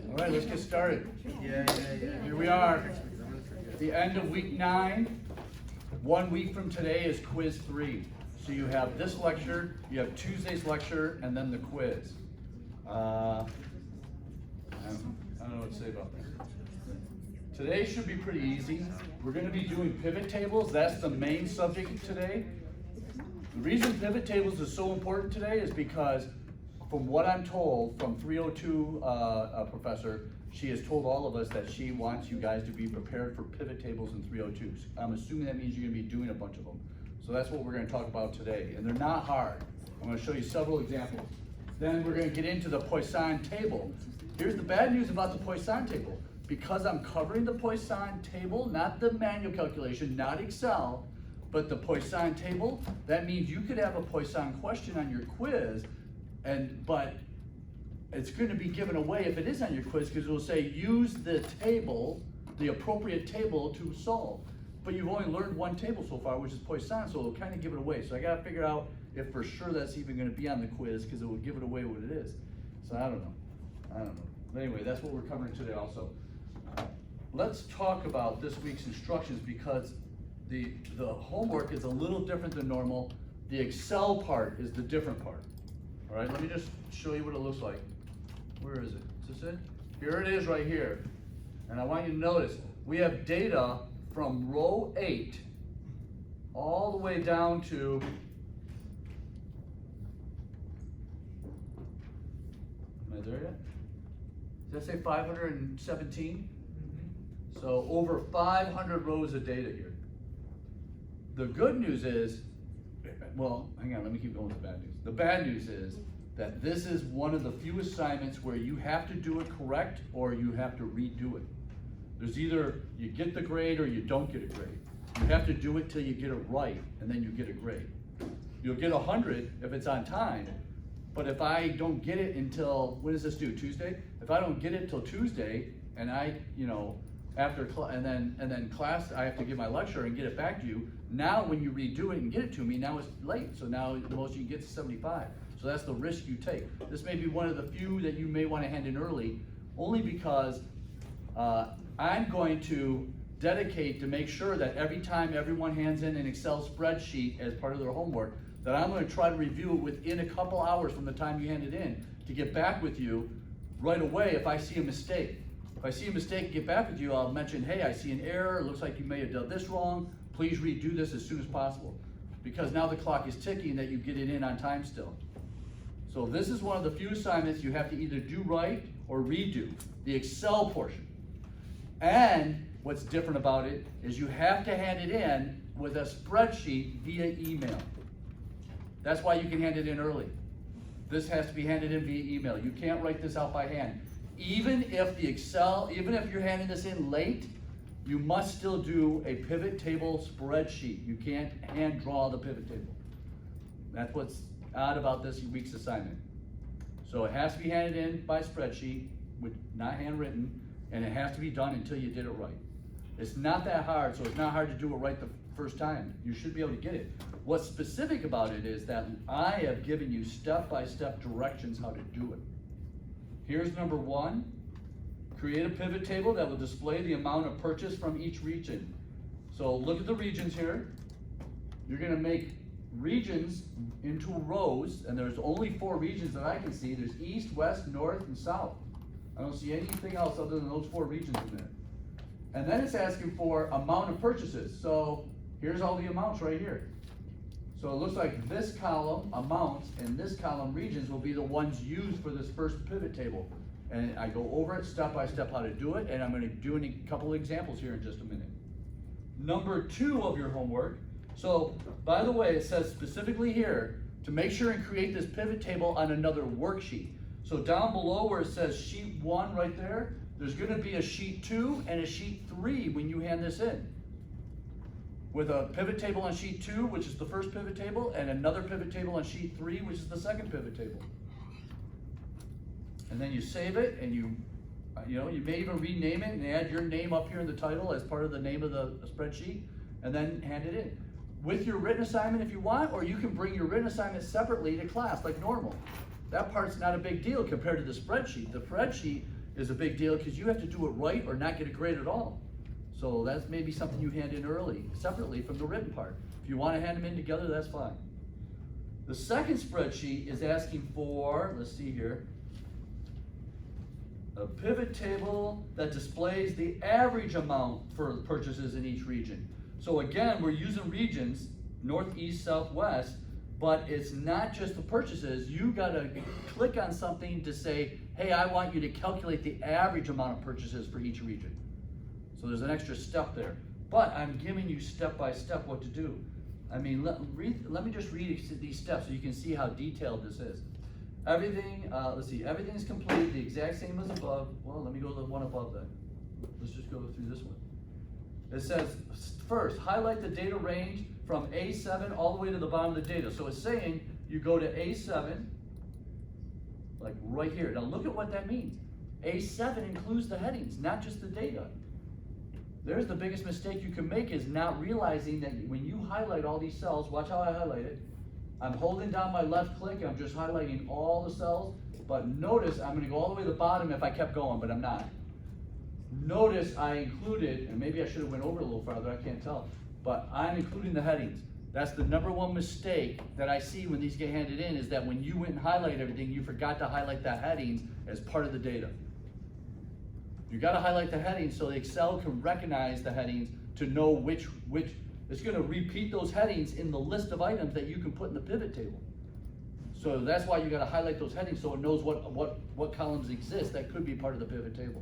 All right, let's get started. Here we are, at the end of week 9. 1 week from today is quiz 3. So you have this lecture, you have Tuesday's lecture, and then the quiz. I don't know what to say about that. Today should be pretty easy. We're going to be doing pivot tables. That's the main subject today. The reason pivot tables is so important today is because, from what I'm told from 302 professor, she has told all of us that she wants you guys to be prepared for pivot tables in 302s. I'm assuming that means you're going to be doing a bunch of them. So that's what we're going to talk about today. And they're not hard. I'm going to show you several examples. Then we're going to get into the Poisson table. Here's the bad news about the Poisson table. Because I'm covering the Poisson table, not the manual calculation, not Excel, but the Poisson table, that means you could have a Poisson question on your quiz, but it's going to be given away if it is on your quiz, because it will say use the table, the appropriate table to solve. But you've only learned one table so far, which is Poisson, so it'll kind of give it away. So I got to figure out if for sure that's even going to be on the quiz, because it will give it away what it is. So I don't know. But anyway, that's what we're covering today also. Let's talk about this week's instructions, because the homework is a little different than normal. The Excel part is the different part. All right, let me just show you what it looks like. Where is it? Is this it? Here it is right here. And I want you to notice, we have data from row 8 all the way down to, am I there yet? Did I say 517? So over 500 rows of data here. The good news is, well, hang on, let me keep going with the bad news. The bad news is that this is one of the few assignments where you have to do it correct or you have to redo it. There's either you get the grade or you don't get a grade. You have to do it till you get it right, and then you get a grade. You'll get 100 if it's on time, but if I don't get it until, when does this due, Tuesday? If I don't get it till Tuesday, and after and then class, I have to give my lecture and get it back to you. Now when you redo it and get it to me, now it's late. So now the most you can get is 75. So that's the risk you take. This may be one of the few that you may want to hand in early, only because I'm going to dedicate to make sure that every time everyone hands in an Excel spreadsheet as part of their homework, that I'm going to try to review it within a couple hours from the time you hand it in to get back with you right away if I see a mistake. If I see a mistake and get back with you, I'll mention, hey, I see an error. It looks like you may have done this wrong. Please redo this as soon as possible. Because now the clock is ticking that you get it in on time still. So this is one of the few assignments you have to either do right or redo, the Excel portion. And what's different about it is you have to hand it in with a spreadsheet via email. That's why you can hand it in early. This has to be handed in via email. You can't write this out by hand. Even if you're handing this in late, you must still do a pivot table spreadsheet. You can't hand draw the pivot table. That's what's odd about this week's assignment. So it has to be handed in by spreadsheet, not handwritten, and it has to be done until you did it right. It's not that hard, so it's not hard to do it right the first time. You should be able to get it. What's specific about it is that I have given you step-by-step directions how to do it. Here's number 1. Create a pivot table that will display the amount of purchase from each region. So look at the regions here. You're going to make regions into rows, and there's only 4 regions that I can see. There's east, west, north, and south. I don't see anything else other than those 4 regions in there. And then it's asking for amount of purchases. So here's all the amounts right here. So it looks like this column, amounts, and this column, regions, will be the ones used for this first pivot table. And I go over it step by step how to do it, and I'm going to do a couple examples here in just a minute. Number 2 of your homework. So, by the way, it says specifically here to make sure and create this pivot table on another worksheet. So down below where it says sheet 1 right there, there's gonna be a sheet 2 and a sheet 3 when you hand this in. With a pivot table on sheet 2, which is the first pivot table, and another pivot table on sheet 3, which is the second pivot table. And then you save it, and you may even rename it and add your name up here in the title as part of the name of the spreadsheet, and then hand it in. With your written assignment if you want, or you can bring your written assignment separately to class like normal. That part's not a big deal compared to the spreadsheet. The spreadsheet is a big deal because you have to do it right or not get a grade at all. So that's maybe something you hand in early, separately from the written part. If you want to hand them in together, that's fine. The second spreadsheet is asking for, let's see here, a pivot table that displays the average amount for purchases in each region. So again, we're using regions, north, east, south, west, but it's not just the purchases. You gotta click on something to say, hey, I want you to calculate the average amount of purchases for each region. So there's an extra step there. But I'm giving you step by step what to do. I mean, let me just read these steps so you can see how detailed this is. Everything, let's see, everything is complete, the exact same as above. Well, let me go to the one above then. Let's just go through this one. It says, first, highlight the data range from A7 all the way to the bottom of the data. So it's saying you go to A7, like right here. Now look at what that means. A7 includes the headings, not just the data. There's the biggest mistake you can make, is not realizing that when you highlight all these cells, watch how I highlight it. I'm holding down my left click and I'm just highlighting all the cells, but notice I'm gonna go all the way to the bottom if I kept going, but I'm not. Notice I included, and maybe I should have went over a little farther, I can't tell, but I'm including the headings. That's the #1 mistake that I see when these get handed in, is that when you went and highlighted everything, you forgot to highlight the headings as part of the data. You gotta highlight the headings so the Excel can recognize the headings to know which, it's gonna repeat those headings in the list of items that you can put in the pivot table. So that's why you gotta highlight those headings so it knows what columns exist that could be part of the pivot table.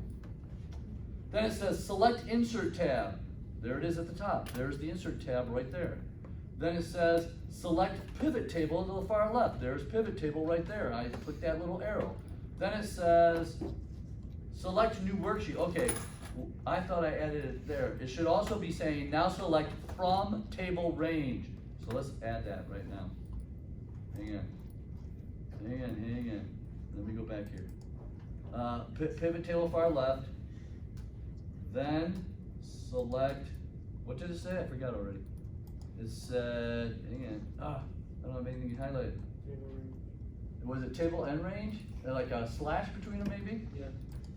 Then it says select insert tab. There it is at the top. There's the insert tab right there. Then it says select pivot table to the far left. There's pivot table right there. I click that little arrow. Then it says select new worksheet. Okay, I thought I added it there. It should also be saying now select from table range. So let's add that right now. Hang on. Let me go back here. Pivot table far left. Then select, what did it say? I forgot already. It said, hang on. I don't have anything highlighted. Was it table and range? Like a slash between them maybe? Yeah.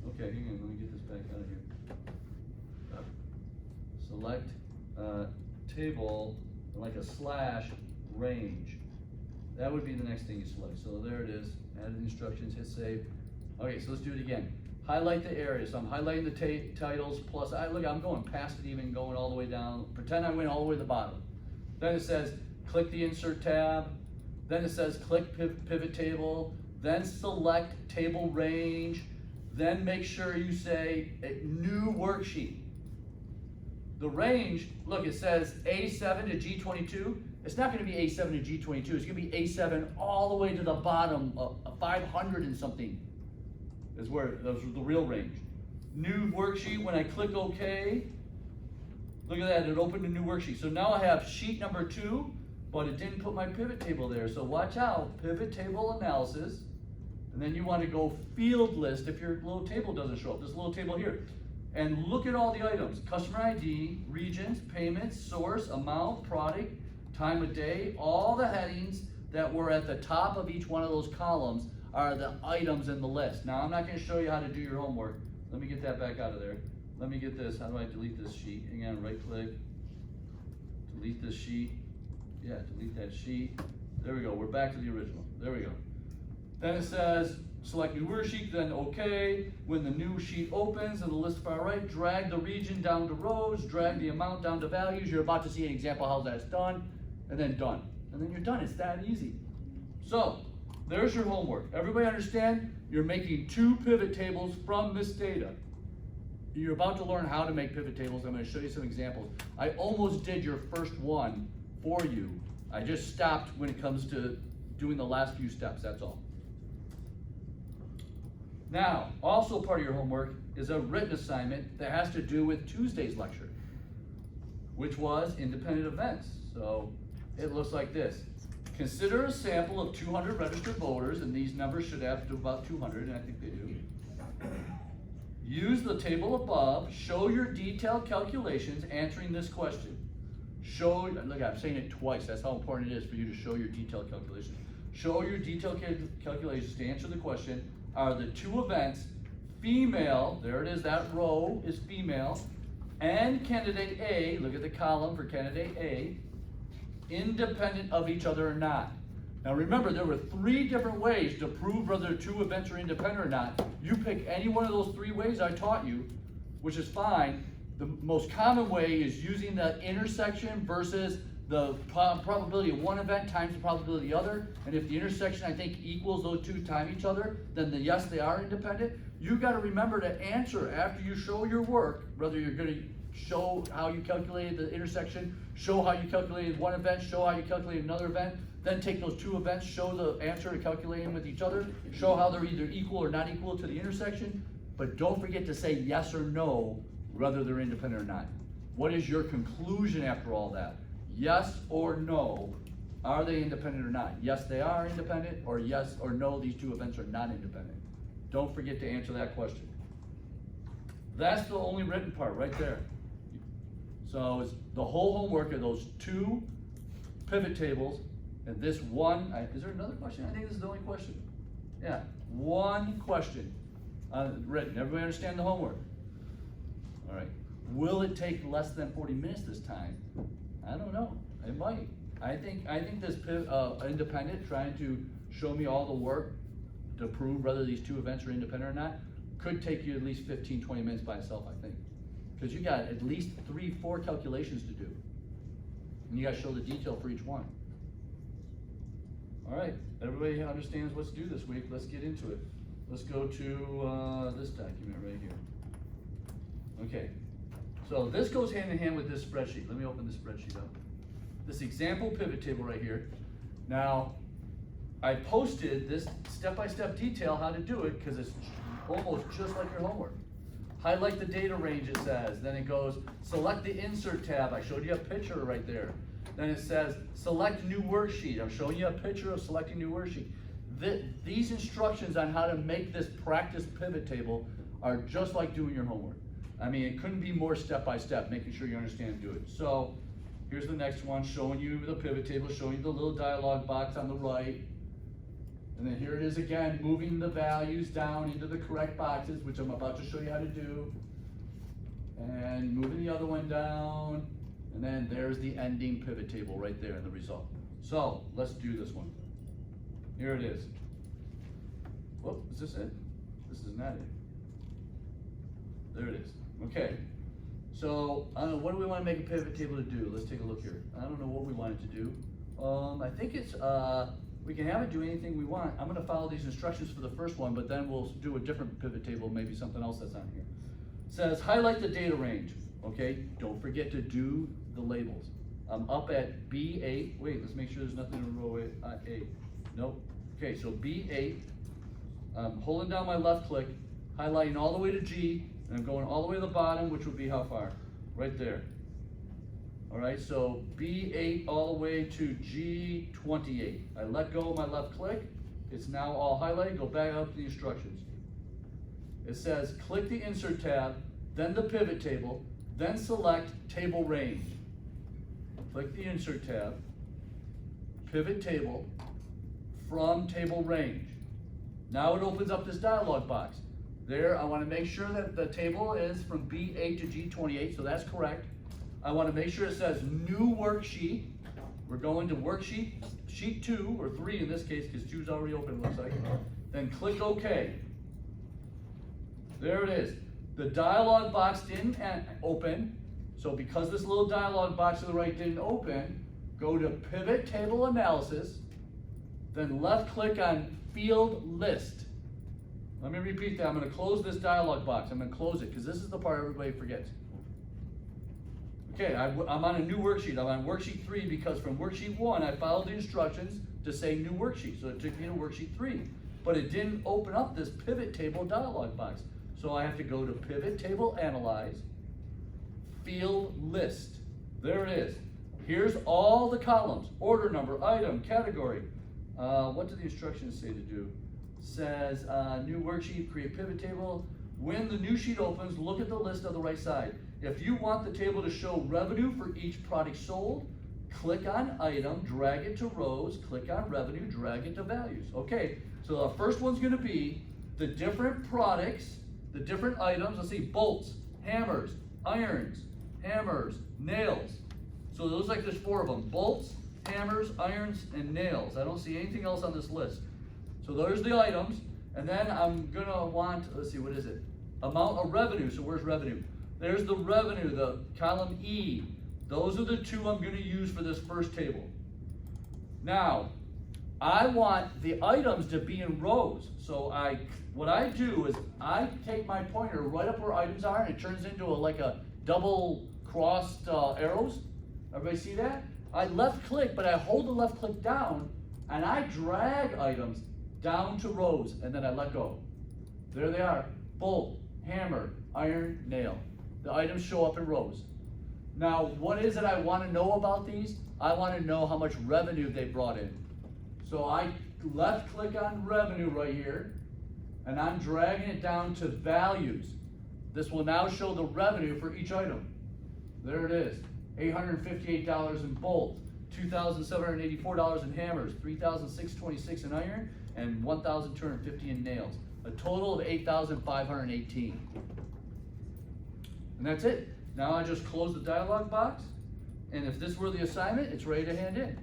Okay, hang on, let me get this back out of here. Select table, like a slash range. That would be the next thing you select. So there it is, added instructions, hit save. Okay, so let's do it again. Highlight the area. So I'm highlighting the titles plus, look, I'm going past it even, going all the way down. Pretend I went all the way to the bottom. Then it says, click the insert tab. Then it says, click pivot table. Then select table range. Then make sure you say new worksheet. The range, look, it says A7 to G22. It's not gonna be A7 to G22. It's gonna be A7 all the way to the bottom of 500 and something. Is where those are the real range. New worksheet, when I click OK, look at that, it opened a new worksheet. So now I have sheet number 2, but it didn't put my pivot table there. So watch out, pivot table analysis, and then you want to go field list if your little table doesn't show up, this little table here. And look at all the items, customer ID, regions, payments, source, amount, product, time of day, all the headings that were at the top of each one of those columns are the items in the list. Now I'm not going to show you how to do your homework. Let me get that back out of there. Let me get this. How do I delete this sheet? Hang on, right click. Delete this sheet. Yeah, delete that sheet. There we go. We're back to the original. There we go. Then it says select new worksheet, then OK. When the new sheet opens in the list far right, drag the region down to rows, drag the amount down to values. You're about to see an example how that's done, and then done. And then you're done. It's that easy. So there's your homework. Everybody understand? You're making 2 pivot tables from this data. You're about to learn how to make pivot tables. I'm going to show you some examples. I almost did your first one for you. I just stopped when it comes to doing the last few steps, that's all. Now, also part of your homework is a written assignment that has to do with Tuesday's lecture, which was independent events. So it looks like this. Consider a sample of 200 registered voters, and these numbers should add to about 200, and I think they do. Use the table above, show your detailed calculations answering this question. Look, I'm saying it twice, that's how important it is for you to show your detailed calculations. Show your detailed calculations to answer the question, are the two events female, there it is, that row is female, and candidate A, look at the column for candidate A, independent of each other or not? Now remember, there were 3 different ways to prove whether 2 events are independent or not. You pick any one of those 3 ways I taught you, which is fine. The most common way is using the intersection versus the probability of one event times the probability of the other. And if the intersection, I think, equals those 2 times each other, then yes, they are independent. You got to remember to answer after you show your work, whether you're going to show how you calculated the intersection, show how you calculated one event, show how you calculated another event, then take those 2 events, show the answer and calculate them with each other, show how they're either equal or not equal to the intersection, but don't forget to say yes or no, whether they're independent or not. What is your conclusion after all that? Yes or no, are they independent or not? Yes, they are independent, or yes or no, these 2 events are not independent. Don't forget to answer that question. That's the only written part right there. So it's the whole homework of those 2 pivot tables and this one. Is there another question? I think this is the only question. Yeah, one question written. Everybody understand the homework? All right. Will it take less than 40 minutes this time? I don't know. It might. I think this independent, trying to show me all the work to prove whether these 2 events are independent or not, could take you at least 15, 20 minutes by itself, I think. Because you got at least 3, 4 calculations to do. And you got to show the detail for each one. All right, everybody understands what's due this week. Let's get into it. Let's go to this document right here. Okay, so this goes hand in hand with this spreadsheet. Let me open the spreadsheet up. This example pivot table right here. Now, I posted this step-by-step detail how to do it because it's almost just like your homework. Highlight the data range, it says. Then it goes, select the insert tab. I showed you a picture right there. Then it says, select new worksheet. I'm showing you a picture of selecting new worksheet. These instructions on how to make this practice pivot table are just like doing your homework. I mean, it couldn't be more step-by-step, making sure you understand and do it. So, here's the next one, showing you the pivot table, showing you the little dialog box on the right. And then here it is again, moving the values down into the correct boxes, which I'm about to show you how to do. And moving the other one down. And then there's the ending pivot table right there in the result. So, let's do this one. Here it is. Whoop, is this it? This is not it. There it is. Okay. So, what do we want to make a pivot table to do? Let's take a look here. I don't know what we want it to do. I think it's, we can have it do anything we want. I'm going to follow these instructions for the first one, but then we'll do a different pivot table, maybe something else that's on here. It says, highlight the data range. Okay, don't forget to do the labels. I'm up at B8. Wait, let's make sure there's nothing in row 8. Nope. Okay, so B8. I'm holding down my left click, highlighting all the way to G, and I'm going all the way to the bottom, which would be how far? Right there. All right, so B8 all the way to G28. I let go of my left click. It's now all highlighted. Go back up to the instructions. It says click the insert tab, then the pivot table, then select table range. Click the insert tab, pivot table, from table range. Now it opens up this dialog box. There, I want to make sure that the table is from B8 to G28, so that's correct. I want to make sure it says new worksheet. We're going to worksheet, sheet 2, or 3 in this case, because 2 is already open, it looks like. Then click OK. There it is. The dialog box didn't open, so because this little dialog box to the right didn't open, go to Pivot Table Analysis, then left click on Field List. Let me repeat that. I'm going to close this dialog box. I'm going to close it because this is the part everybody forgets. Okay, I'm on a new worksheet. I'm on worksheet 3 because from worksheet 1 I followed the instructions to say new worksheet, so it took me to worksheet 3. but it didn't open up this pivot table dialog box. So I have to go to pivot table analyze, field list. There it is. Here's all the columns, order number, item, category. What do the instructions say to do? It says new worksheet, create pivot table. When the new sheet opens, look at the list on the right side. If you want the table to show revenue for each product sold, click on item, drag it to rows, click on revenue, drag it to values. Okay, so the first one's gonna be the different products, the different items. Let's see, bolts, hammers, irons, hammers, nails. So it looks like there's 4 of them: bolts, hammers, irons, and nails. I don't see anything else on this list. So there's the items, and then I'm gonna want, let's see, what is it? Amount of revenue. So where's revenue? There's the revenue, the column E. Those are the 2 I'm gonna use for this first table. Now, I want the items to be in rows. So what I do is I take my pointer right up where items are, and it turns into like a double crossed arrows. Everybody see that? I left click, but I hold the left click down, and I drag items down to rows, and then I let go. There they are: bolt, hammer, iron, nail. The items show up in rows. Now, what is it I want to know about these? I want to know how much revenue they brought in. So I left click on revenue right here, and I'm dragging it down to values. This will now show the revenue for each item. There it is: $858 in bolt, $2,784 in hammers, $3,626 in iron, and $1,250 in nails. A total of $8,518. And that's it. Now I just close the dialog box, and if this were the assignment, it's ready to hand in.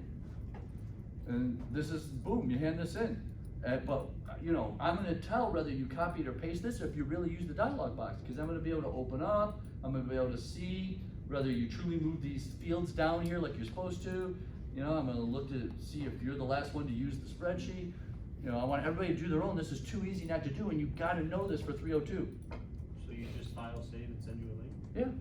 And this is, boom, you hand this in. But you know, I'm gonna tell whether you copied or paste this, or if you really use the dialog box, because I'm gonna be able to open up, I'm gonna be able to see whether you truly move these fields down here like you're supposed to. You know, I'm gonna look to see if you're the last one to use the spreadsheet. You know, I want everybody to do their own. This is too easy not to do, and you've gotta know this for 302. So you just file save and send you a link? Yeah.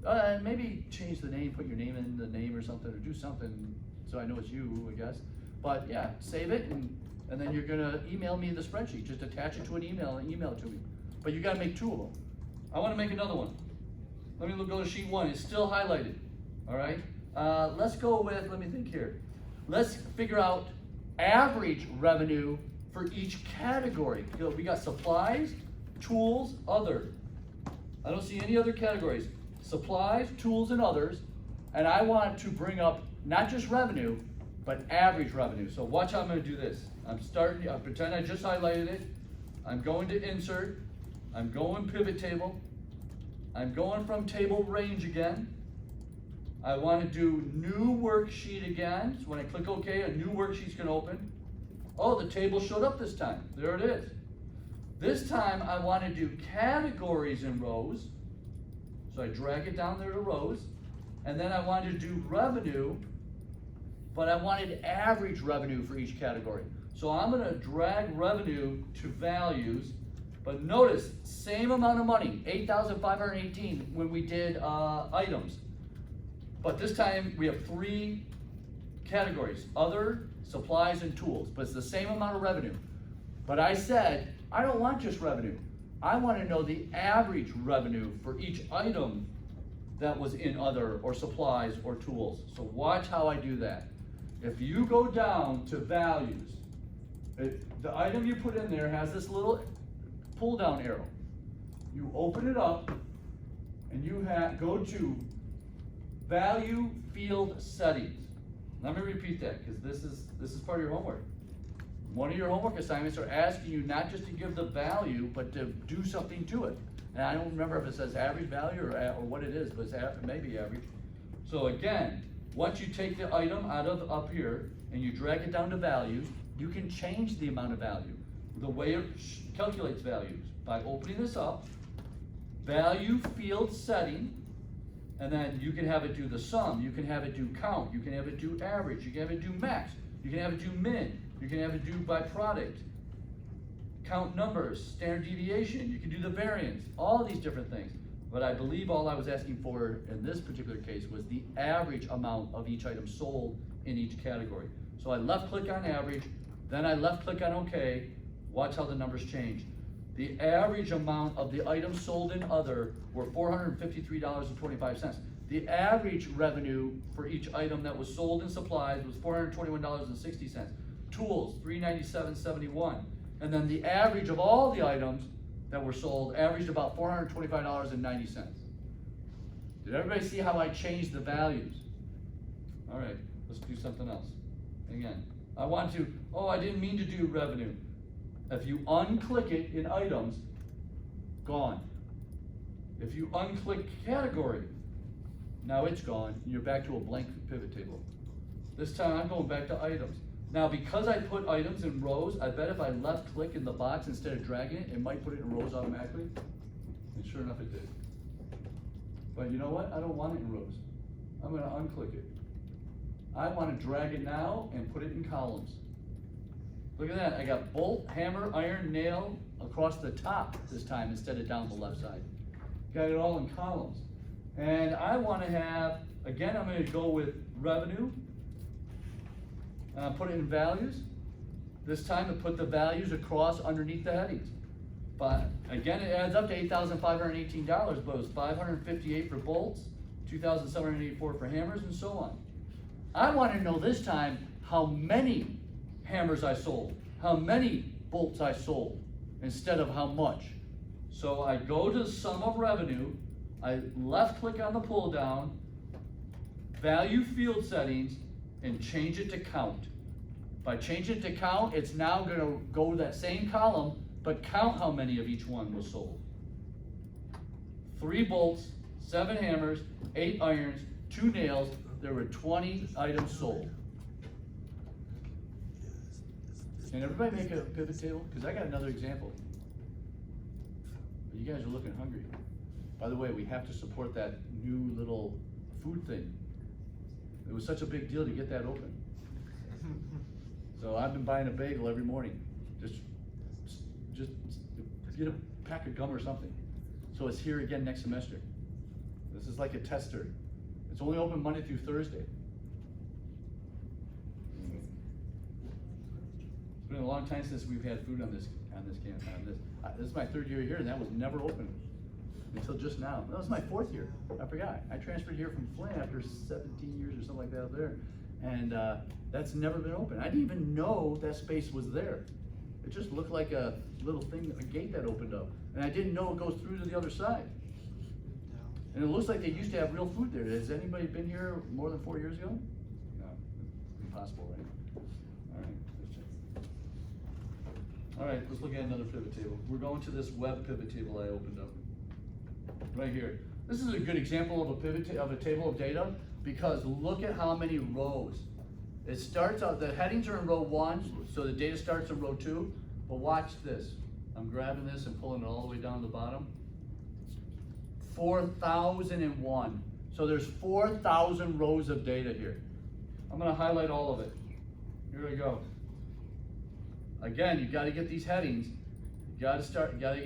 And maybe change the name, put your name in the name or something, or do something so I know it's you, I guess. But yeah, save it, and then you're gonna email me the spreadsheet. Just attach it to an email and email it to me. But you gotta make 2 of them. I wanna make another one. Let me go to sheet 1. It's still highlighted, all right? Let's go with, let me think here. Let's figure out average revenue for each category. We got supplies, tools, other. I don't see any other categories. Supplies, tools, and others. And I want to bring up not just revenue, but average revenue. So watch how I'm gonna do this. I'll pretend I just highlighted it. I'm going to insert. I'm going pivot table. I'm going from table range again. I want to do new worksheet again. So when I click OK, a new worksheet's gonna open. Oh, the table showed up this time. There it is. This time I want to do categories in rows. So I drag it down there to rows. And then I wanted to do revenue, but I wanted average revenue for each category. So I'm gonna drag revenue to values, but notice, same amount of money, $8,518 when we did items. But this time we have 3 categories: other, supplies, and tools, but it's the same amount of revenue. But I said, I don't want just revenue. I want to know the average revenue for each item that was in other, or supplies, or tools. So watch how I do that. If you go down to values, the item you put in there has this little pull down arrow. You open it up, and you go to value field settings. Let me repeat that, because this is part of your homework. One of your homework assignments are asking you not just to give the value, but to do something to it. And I don't remember if it says average value or what it is, but it's maybe average. So again, once you take the item out of up here and you drag it down to values, you can change the amount of value. The way it calculates values by opening this up, value field setting, and then you can have it do the sum, you can have it do count, you can have it do average, you can have it do max, you can have it do min, you can have it do by product, count numbers, standard deviation, you can do the variance, all these different things. But I believe all I was asking for in this particular case was the average amount of each item sold in each category. So I left click on average, then I left click on OK, Watch how the numbers change. The average amount of the items sold in other were $453.25. The average revenue for each item that was sold in supplies was $421.60. Tools, $397.71. And then the average of all the items that were sold averaged about $425.90. Did everybody see how I changed the values? All right, let's do something else. Again, I want to, I didn't mean to do revenue. If you unclick it in items, gone. If you unclick category, now it's gone, and you're back to a blank pivot table. This time I'm going back to items. Now because I put items in rows, I bet if I left click in the box instead of dragging it, it might put it in rows automatically. And sure enough it did. But you know what? I don't want it in rows. I'm gonna unclick it. I wanna drag it now and put it in columns. Look at that, I got bolt, hammer, iron, nail across the top this time instead of down the left side. Got it all in columns. And I wanna have, again, I'm gonna go with revenue. Put it in values. This time I put the values across underneath the headings. But again, it adds up to $8,518, but it was $558 for bolts, $2,784 for hammers, and so on. I want to know this time how many hammers I sold, how many bolts I sold, instead of how much. So I go to sum of revenue, I left click on the pull down, value field settings, and change it to count. If I change it to count, it's now going to go to that same column, but count how many of each one was sold. 3 bolts, 7 hammers, 8 irons, 2 nails. There were 20 items sold. Can everybody make a pivot table? Because I got another example. You guys are looking hungry. By the way, we have to support that new little food thing. It was such a big deal to get that open. So I've been buying a bagel every morning. Just get a pack of gum or something. So it's here again next semester. This is like a tester. It's only open Monday through Thursday. It's been a long time since we've had food on this camp. This is my 3rd year here, and that was never open until just now. That was my 4th year. I forgot. I transferred here from Flint after 17 years or something like that up there, and that's never been open. I didn't even know that space was there. It just looked like a little thing, a gate that opened up, and I didn't know it goes through to the other side. And it looks like they used to have real food there. Has anybody been here more than 4 years ago? No, impossible, right? All right, let's check. All right, let's look at another pivot table. We're going to this web pivot table I opened up right here. This is a good example of a table of data, because look at how many rows. It starts out, the headings are in row 1, so the data starts in row 2, but watch this. I'm grabbing this and pulling it all the way down to the bottom. 4,001. So there's 4,000 rows of data here. I'm gonna highlight all of it. Here we go. Again, you gotta get these headings. You gotta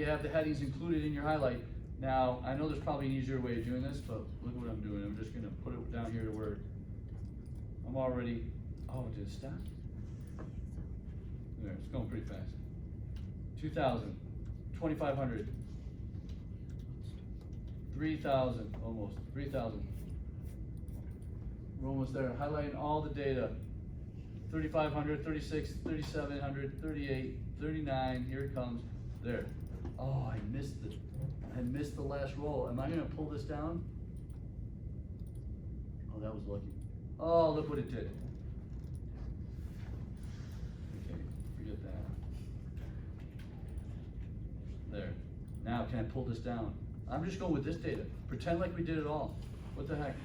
have the headings included in your highlight. Now, I know there's probably an easier way of doing this, but look at what I'm doing. I'm just gonna put it down here to where I'm already, did it stop? There, it's going pretty fast. 2,000, 2,500, 3,000, almost, 3,000. We're almost there, highlighting all the data. 3,500, 36, 3,700, 38, 39, here it comes, there. Oh, I missed the last roll. Am I gonna pull this down? Oh, that was lucky. Oh, look what it did. Okay, forget that. There. Now, can I pull this down? I'm just going with this data. Pretend like we did it all. What the heck?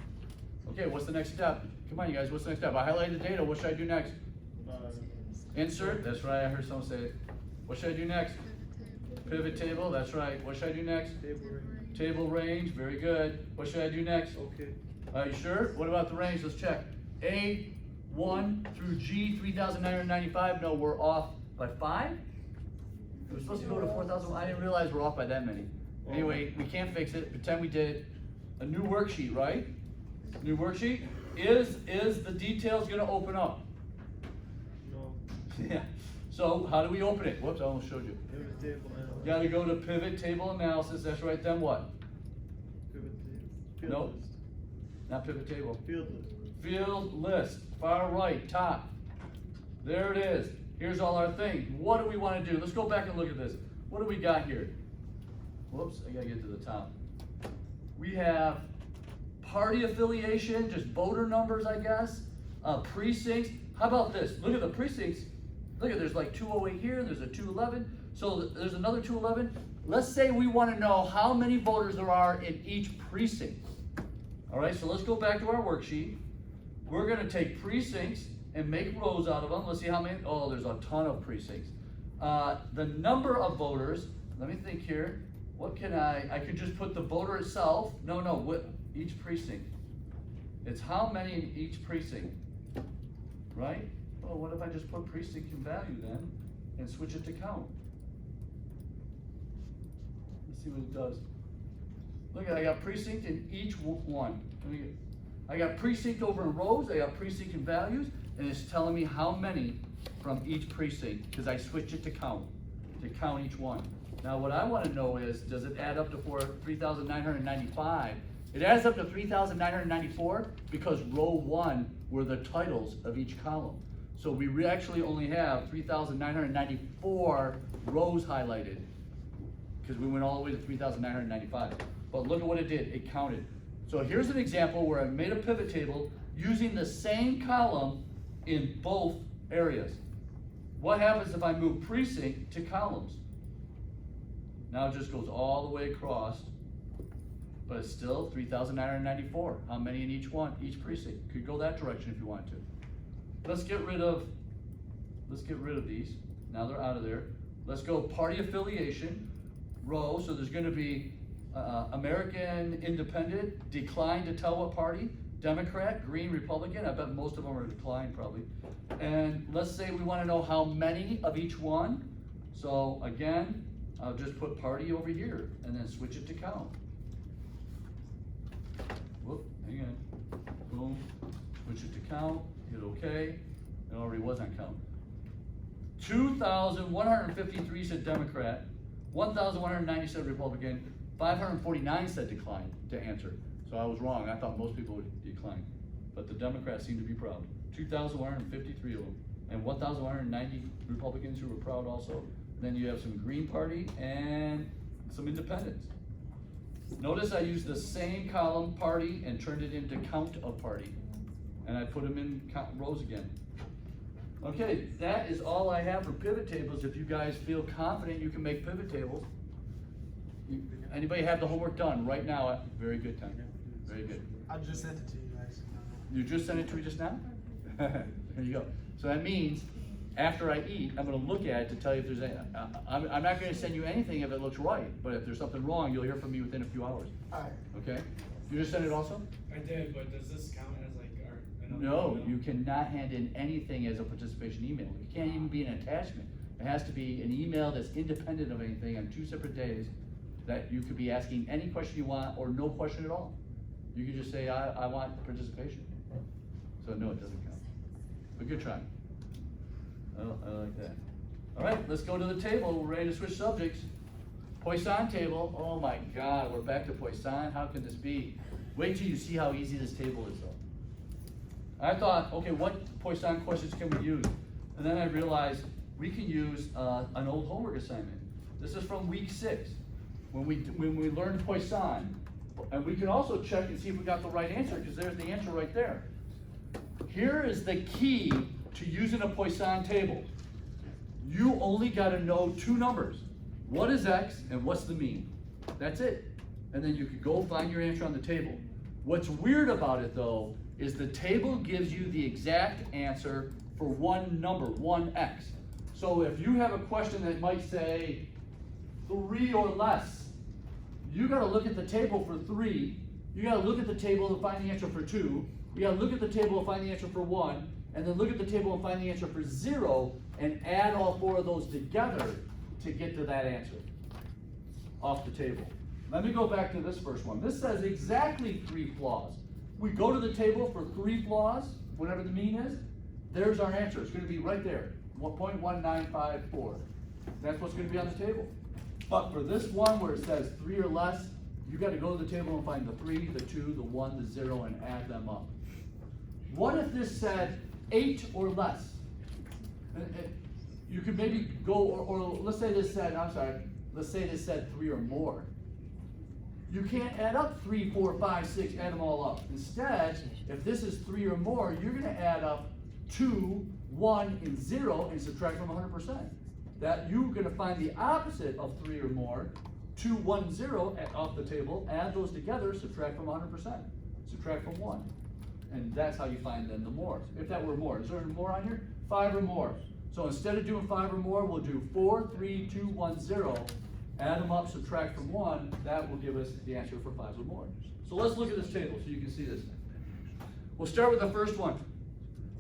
Okay, what's the next step? Come on, you guys, what's the next step? I highlighted the data, what should I do next? Insert, that's right, I heard someone say it. What should I do next? Pivot table, that's right. What should I do next? Table range, very good. What should I do next? Okay. Are you sure? What about the range? Let's check. A1 through G, 3,995. No, we're off by 5? It was supposed to go to 4,000. I didn't realize we're off by that many. Anyway, we can't fix it. Pretend we did it. A new worksheet, right? New worksheet. Is the details gonna open up? No. Yeah. So how do we open it? Whoops, I almost showed you. Pivot table analysis. You gotta go to pivot table analysis, that's right, then what? Pivot table. Field Nope. list. Not pivot table. Field list. Field list, far right, top. There it is. Here's all our things. What do we wanna do? Let's go back and look at this. What do we got here? Whoops, I gotta get to the top. We have party affiliation, just voter numbers, I guess. Precincts. How about this? Look at the precincts. Look at, there's like 208 here, there's a 211. So there's another 211. Let's say we want to know how many voters there are in each precinct. All right, so let's go back to our worksheet. We're going to take precincts and make rows out of them. Let's see how many. Oh, there's a ton of precincts. The number of voters, let me think here. What can I could just put the voter itself. No, what, each precinct. It's how many in each precinct, right? Well, what if I just put precinct in value then and switch it to count? Let's see what it does. Look, I got precinct in each one. I got precinct over in rows, I got precinct in values, and it's telling me how many from each precinct, because I switched it to count each one. Now what I want to know is, does it add up to 3,995? It adds up to 3,994 because row 1 were the titles of each column. So we actually only have 3,994 rows highlighted because we went all the way to 3,995. But look at what it did, it counted. So here's an example where I made a pivot table using the same column in both areas. What happens if I move precinct to columns? Now it just goes all the way across, but it's still 3,994. How many in each one, each precinct? Could go that direction if you want to. Let's get rid of these. Now they're out of there. Let's go party affiliation, row. So there's going to be American Independent, declined to tell what party, Democrat, Green, Republican. I bet most of them are declined probably. And let's say we want to know how many of each one. So again, I'll just put party over here and then switch it to count. Whoop, hang on. Boom, switch it to count. Hit OK. It already was on count. 2,153 said Democrat, 1,190 said Republican, 549 said decline to answer. So I was wrong. I thought most people would decline. But the Democrats seem to be proud. 2,153 of them. And 1,190 Republicans who were proud also. Then you have some Green Party and some independents. Notice I used the same column, party, and turned it into count of party. And I put them in rows again. Okay, that is all I have for pivot tables. If you guys feel confident you can make pivot tables. Anybody have the homework done right now? Very good, Tom. Very good. I just sent it to you guys. You just sent it to me just now? There you go. So that means after I eat, I'm going to look at it to tell you if there's any. I'm not going to send you anything if it looks right, but if there's something wrong, you'll hear from me within a few hours. All right. Okay? You just sent it also? I did, but does this count as like our? No, you cannot hand in anything as a participation email. It can't even be an attachment. It has to be an email that's independent of anything on 2 separate days that you could be asking any question you want or no question at all. You can just say, I want participation. So no, it doesn't count. But good try. I like that. All right, let's go to the table. We're ready to switch subjects. Poisson table. Oh my God, we're back to Poisson. How can this be? Wait till you see how easy this table is though. I thought, okay, what Poisson questions can we use? And then I realized we can use an old homework assignment. This is from week 6, when we learned Poisson. And we can also check and see if we got the right answer, because there's the answer right there. Here is the key to using a Poisson table. You only got to know 2 numbers. What is x and what's the mean? That's it. And then you could go find your answer on the table. What's weird about it though is the table gives you the exact answer for one number, 1x. So if you have a question that might say 3 or less, you got to look at the table for 3. You got to look at the table to find the answer for 2. You got to look at the table to find the answer for 1. And then look at the table and find the answer for 0 and add all 4 of those together to get to that answer off the table. Let me go back to this first one. This says exactly 3 flaws. We go to the table for 3 flaws, whatever the mean is. There's our answer. It's going to be right there. 0.1954. That's what's gonna be on the table. But for this one where it says 3 or less, you gotta go to the table and find the 3, the 2, the 1, the 0, and add them up. What if this said 8 or less? You could maybe go, or let's say this said, let's say this said 3 or more. You can't add up 3, 4, 5, 6, add them all up. Instead, if this is 3 or more, you're gonna add up 2, 1, and 0 and subtract from 100%. That you're gonna find the opposite of 3 or more, 2, 1, 0 off the table, add those together, subtract from 100%, subtract from 1. And that's how you find then the mores. If that were more, is there more on here? 5 or more. So instead of doing 5 or more, we'll do 4, 3, 2, 1, 0, add them up, subtract from 1, that will give us the answer for 5 or more. So let's look at this table so you can see this. We'll start with the first one.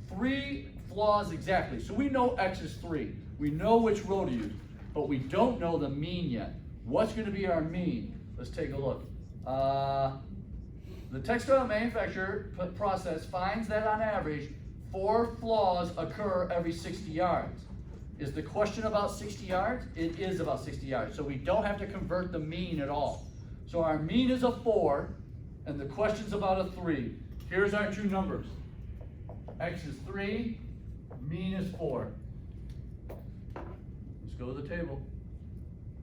3 flaws exactly. So we know X is 3. We know which row to use, but we don't know the mean yet. What's gonna be our mean? Let's take a look. The textile manufacturer process finds that on average, 4 flaws occur every 60 yards. Is the question about 60 yards? It is about 60 yards. So we don't have to convert the mean at all. So our mean is a 4, and the question's about a 3. Here's our two numbers. X is 3, mean is 4. Let's go to the table.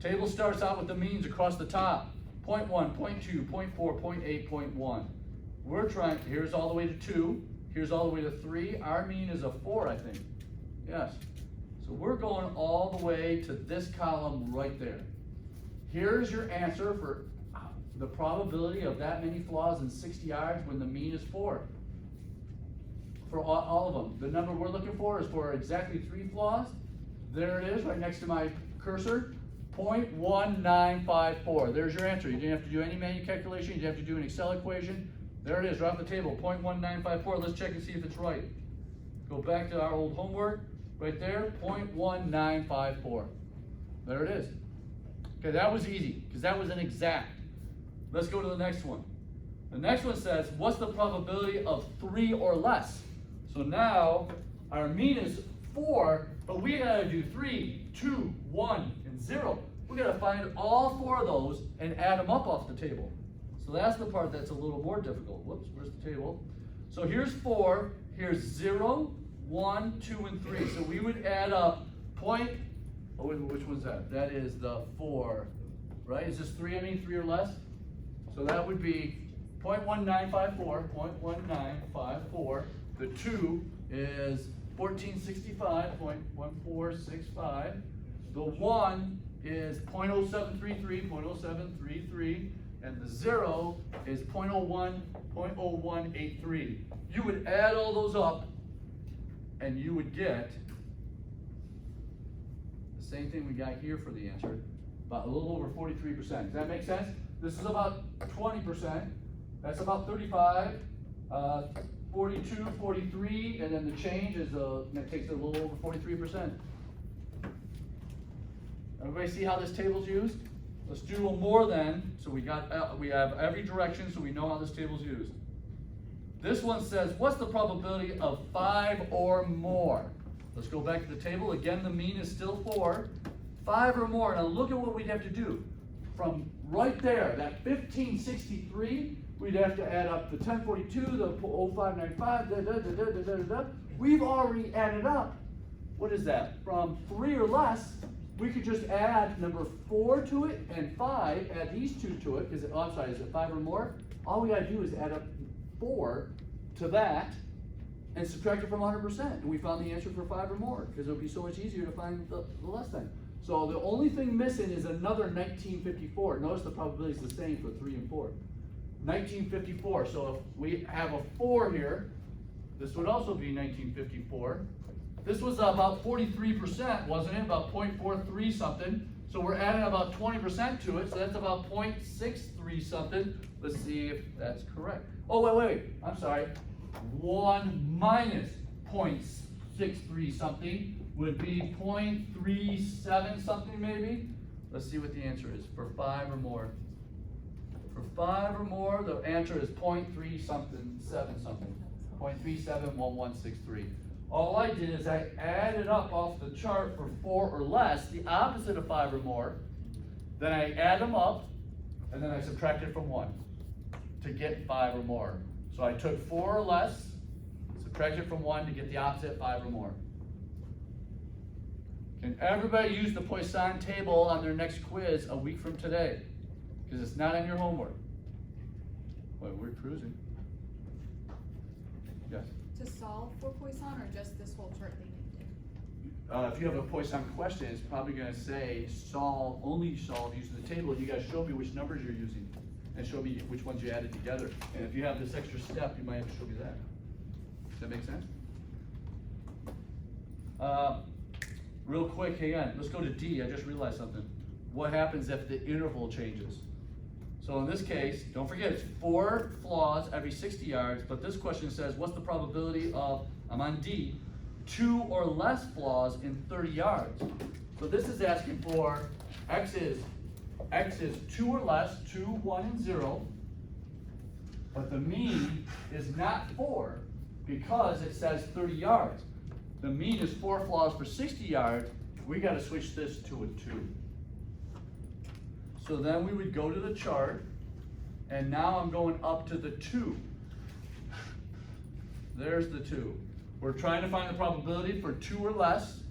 Table starts out with the means across the top. 0.1, 0.2, 0.4, 0.8, 0.1. We're trying, here's all the way to 2, here's all the way to 3. Our mean is a 4, I think. Yes. So we're going all the way to this column right there. Here's your answer for the probability of that many flaws in 60 yards when the mean is 4. For all of them. The number we're looking for is for exactly 3 flaws. There it is, right next to my cursor. 0.1954. There's your answer. You didn't have to do any manual calculation. You didn't have to do an Excel equation. There it is, right off the table. 0.1954. Let's check and see if it's right. Go back to our old homework. Right there, 0.1954. There it is. Okay, that was easy, because that was an exact. Let's go to the next one. The next one says, what's the probability of 3 or less? So now, our mean is 4, but we gotta do 3, 2, 1, and 0. We gotta find all 4 of those and add them up off the table. So that's the part that's a little more difficult. Whoops, where's the table? So here's 4, here's 0, 1, 2, and 3. So we would add up which one's that? That is the 4, right? Is this 3, 3 or less? So that would be 0.1954, 0.1954. The 2 is 1465, 0.1465. The 1 is 0.0733, 0.0733. And the 0 is 0.01, 0.0183. You would add all those up, and you would get the same thing we got here for the answer, about a little over 43%. Does that make sense? This is about 20%. That's about 35, 42, 43, and then the change is that takes it a little over 43%. Everybody see how this table's used? Let's do a more than. So we have every direction, so we know how this table's used. This one says, what's the probability of 5 or more? Let's go back to the table. Again, the mean is still 4. 5 or more. Now look at what we'd have to do. From right there, that 1563, we'd have to add up the 1042, the 0595, We've already added up. What is that? From 3 or less, we could just add number 4 to it and 5, add these 2 to it, because I'm sorry, is it 5 or more? All we gotta do is add up 4 to that and subtract it from 100%. And we found the answer for 5 or more, because it would be so much easier to find the less than. So the only thing missing is another 1954. Notice the probability is the same for 3 and 4. 1954, so if we have a 4 here, this would also be 1954. This was about 43%, wasn't it? About 0.43 something. So we're adding about 20% to it, so that's about 0.63 something. Let's see if that's correct. Oh, wait, I'm sorry. 1 minus 0.63 something would be 0.37 something maybe. Let's see what the answer is for 5 or more. For 5 or more, the answer is 0.3 something, 7 something. 0.371163. all I did is I added up off the chart for 4 or less, the opposite of 5 or more. Then I add them up, and then I subtracted from 1 to get 5 or more. So I took 4 or less, subtracted from 1 to get the opposite, 5 or more. Can everybody use the Poisson table on their next quiz a week from today? Because it's not on your homework. Well, we're cruising. Yes? To solve for Poisson or just this whole chart they named it? If you have a Poisson question, it's probably gonna say only solve using the table. You guys show me which numbers you're using and show me which ones you added together. And if you have this extra step, you might have to show me that. Does that make sense? Real quick, hang on, let's go to D. I just realized something. What happens if the interval changes? So in this case, don't forget, it's 4 flaws every 60 yards, but this question says, what's the probability of, I'm on D, 2 or less flaws in 30 yards? So this is asking for X is 2 or less, 2, 1, and 0, but the mean is not 4 because it says 30 yards. The mean is 4 flaws for 60 yards. We gotta switch this to a 2. So then we would go to the chart, and now I'm going up to the 2. There's the 2. We're trying to find the probability for 2 or less.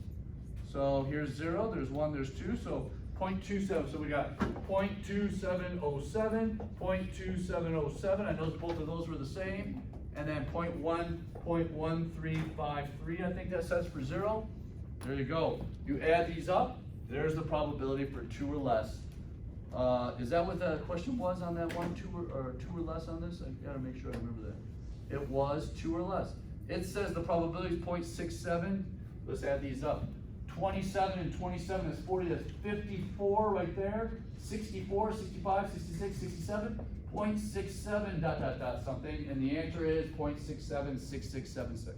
So here's 0, there's 1, there's 2, so 0.27. So we got 0.2707, 0.2707. I know both of those were the same. And then 0.1353, I think that says for 0. There you go. You add these up, there's the probability for 2 or less. Is that what the question was on that one, 2 or 2 or less on this? I gotta make sure I remember that. It was 2 or less. It says the probability is 0.67. Let's add these up. 27 and 27 is 40, that's 54 right there. 64, 65, 66, 67. 0.67 ... something, and the answer is 0.676676.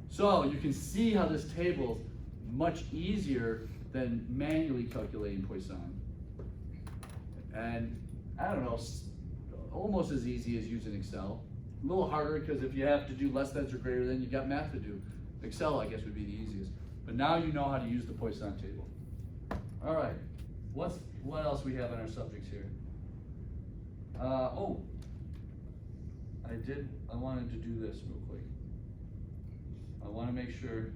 So you can see how this table is much easier than manually calculating Poisson. And I don't know, almost as easy as using Excel. A little harder because if you have to do less than or greater than, you got math to do. Excel, I guess, would be the easiest. But now you know how to use the Poisson table. All right, what else we have on our subjects here? I wanted to do this real quick. I want to make sure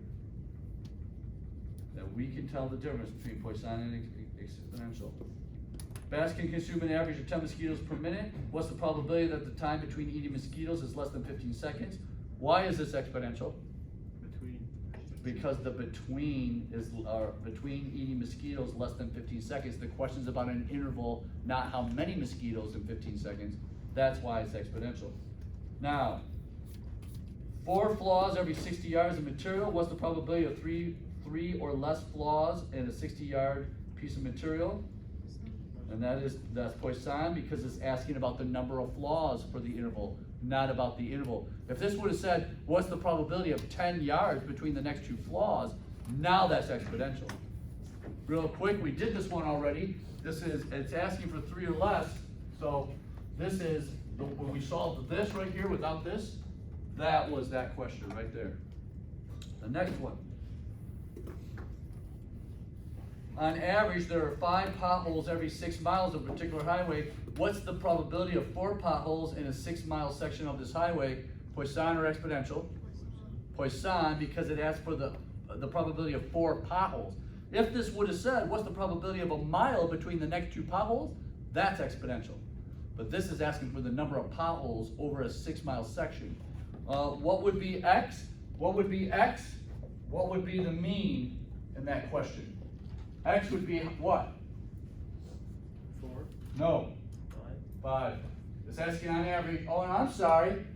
that we can tell the difference between Poisson and exponential. Bats can consume an average of 10 mosquitoes per minute. What's the probability that the time between eating mosquitoes is less than 15 seconds? Why is this exponential? Because the between eating mosquitoes less than 15 seconds. The question's about an interval, not how many mosquitoes in 15 seconds. That's why it's exponential. Now, 4 flaws every 60 yards of material. What's the probability of three or less flaws in a 60-yard piece of material? And that's Poisson, because it's asking about the number of flaws for the interval, not about the interval. If this would have said, what's the probability of 10 yards between the next 2 flaws, now that's exponential. Real quick, we did this one already. It's asking for 3 or less. So this is, when we solved this right here without this, that was that question right there. The next one. On average, there are 5 potholes every 6 miles of a particular highway. What's the probability of 4 potholes in a 6-mile section of this highway? Poisson or exponential? Poisson, because it asks for the probability of 4 potholes. If this would have said, what's the probability of a mile between the next 2 potholes? That's exponential. But this is asking for the number of potholes over a 6-mile section. What would be X? What would be X? What would be the mean in that question? X would be what? 4. No. 5. 5. It's asking on average. Oh, and I'm sorry.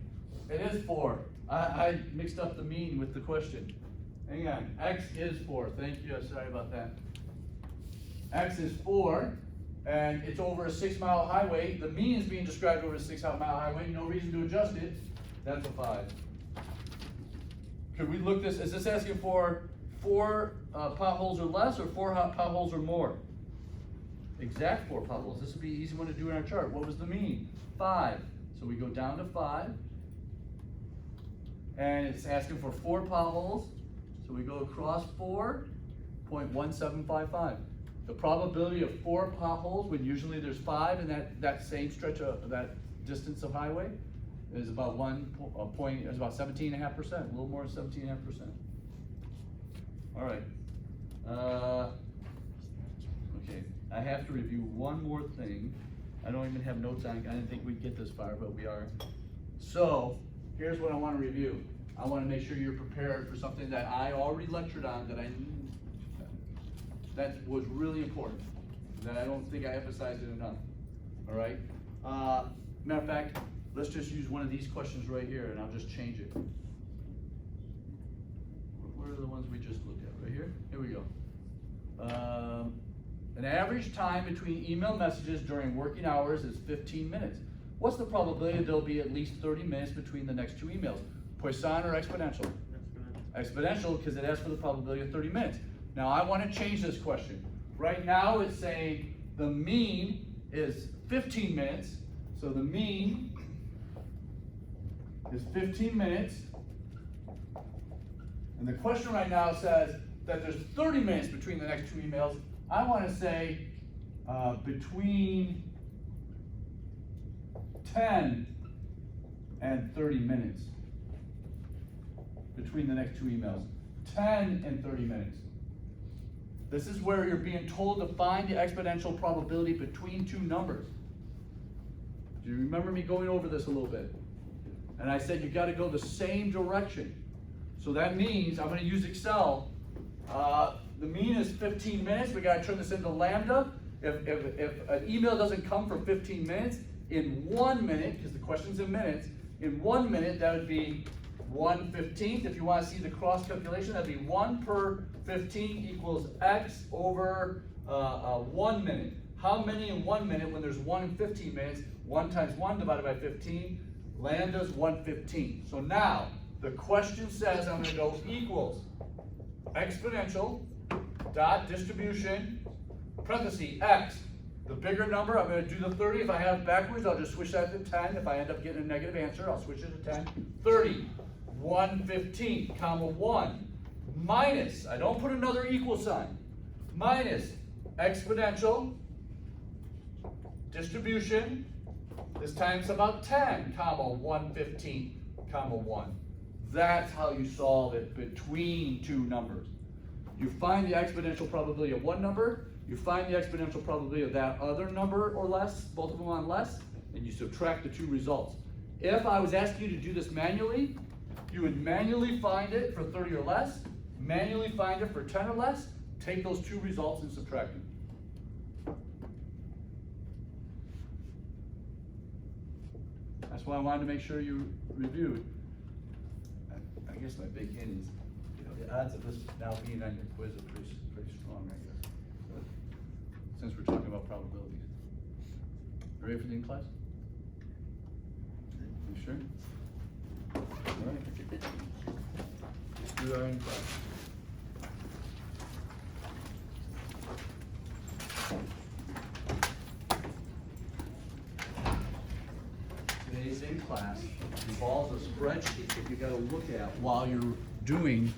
It is 4. I mixed up the mean with the question. Hang on. X is 4. Thank you. Sorry about that. X is 4, and it's over a 6-mile highway. The mean is being described over a 6-mile highway. No reason to adjust it. That's a 5. Could we look this? Is this asking for 4 potholes or less, or 4 potholes or more? Exact 4 potholes. This would be an easy one to do in our chart. What was the mean? 5. So we go down to 5. and it's asking for 4 potholes. So we go across 4.1755. The probability of 4 potholes, when usually there's 5 in that same stretch of that distance of highway, is about 17.5%, a little more than 17.5%. All right. Okay, I have to review one more thing. I don't even have notes on it. I didn't think we'd get this far, but we are. So, here's what I want to review. I want to make sure you're prepared for something that I already lectured on that was really important, that I don't think I emphasized it enough. All right? Matter of fact, let's just use one of these questions right here, and I'll just change it. Where are the ones we just looked at? Right here? Here we go. An average time between email messages during working hours is 15 minutes. What's the probability there'll be at least 30 minutes between the next 2 emails? Poisson or exponential? Exponential, because it asks for the probability of 30 minutes. Now I want to change this question. Right now it's saying the mean is 15 minutes. So the mean is 15 minutes. And the question right now says that there's 30 minutes between the next 2 emails. I want to say between 10 and 30 minutes between the next 2 emails. 10 and 30 minutes. This is where you're being told to find the exponential probability between 2 numbers. Do you remember me going over this a little bit? And I said you got to go the same direction. So that means I'm going to use Excel. The mean is 15 minutes. We got to turn this into lambda. If an email doesn't come for 15 minutes, in 1 minute, because the question's in minutes, in 1 minute that would be 1/15. If you want to see the cross calculation, that'd be 1 per 15 equals x over 1 minute. How many in 1 minute when there's 1 in 15 minutes? 1 times 1 divided by 15. Lambda's 1/15. So now the question says I'm going to go equals exponential dot distribution parenthesis x. The bigger number, I'm going to do the 30. If I have it backwards, I'll just switch that to 10. If I end up getting a negative answer, I'll switch it to 10. 30, 1/15, comma 1, minus, I don't put another equal sign, minus exponential distribution, this time it's about 10, comma 1/15, comma 1. That's how you solve it between 2 numbers. You find the exponential probability of one number, you find the exponential probability of that other number or less, both of them on less, and you subtract the 2 results. If I was asking you to do this manually, you would manually find it for 30 or less, manually find it for 10 or less, take those 2 results and subtract them. That's why I wanted to make sure you reviewed. I guess my big hint is, the odds of this now being on your quiz are pretty strong, I guess. But since we're talking about probabilities. Ready for the in-class? You sure? All right. Let's do our in-class. Today's in-class involves a spreadsheet that you got to look at while you're doing